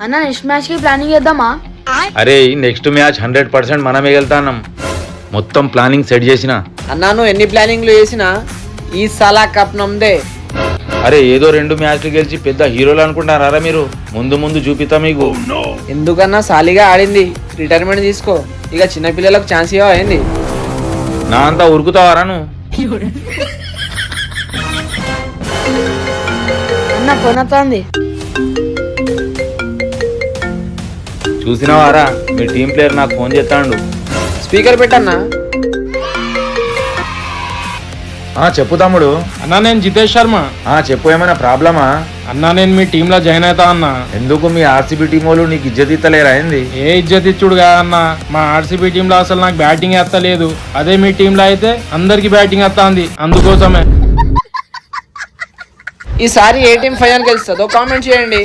అన్న next match కి planning చేద్దామా? అరే నెక్స్ట్ మ్యాచ్ 100% మనమే వెళ్తాన్నాం. మొత్తం ప్లానింగ్ సెట్ చేసిన. అన్నా నువ్వు ఎన్ని ప్లానింగ్లు చేసినా ఈ సలా కప్ నమ్దే. అరే ఏదో 2 మ్యాచ్లు గెలిచి పెద్ద హీరోలు అనుకుంటారా మీరు? ముందు ముందు చూపిస్తా మీకు. ఎందుకన్నా సాలిగా ఆడింది, రిటైర్మెంట్ తీసుకో. ఇక చిన్నపిల్లలకు ఛాన్స్ ఇవ్వ అయింది. నా అంతా ఉరుకుతావారా నువ్వు? అన్న ఫోన్ వస్తుంది. చూసినావారా మీ టీం ప్లేయర్ నాకు ఫోన్ చేస్తాడు. స్పీకర్ పెట్టన్నా. చెప్పు తమ్ముడు. అన్నా నేను జితేష్ శర్మ. చెప్పు, ఏమైనా ప్రాబ్లమా? అన్నా నేను మీ టీంలో జాయిన్ అవుతా అన్నా. ఎందుకు మీ ఆర్సీబీ టీం వాళ్ళు నీకు ఇజ్జత్ ఇస్తలేరా ఏంది? ఏ ఇజ్జత్ ఇచ్చుడు కాదన్నా, మా ఆర్సీబీ టీంలో అసలు నాకు బ్యాటింగ్ ఎత్తలేదు. అదే మీ టీంలో అయితే అందరికి బ్యాటింగ్ ఎత్తాంది, అందుకోసమే. ఈసారి ఏ టీం ఫైనల్ గెలుస్తుందో కామెంట్ చేయండి.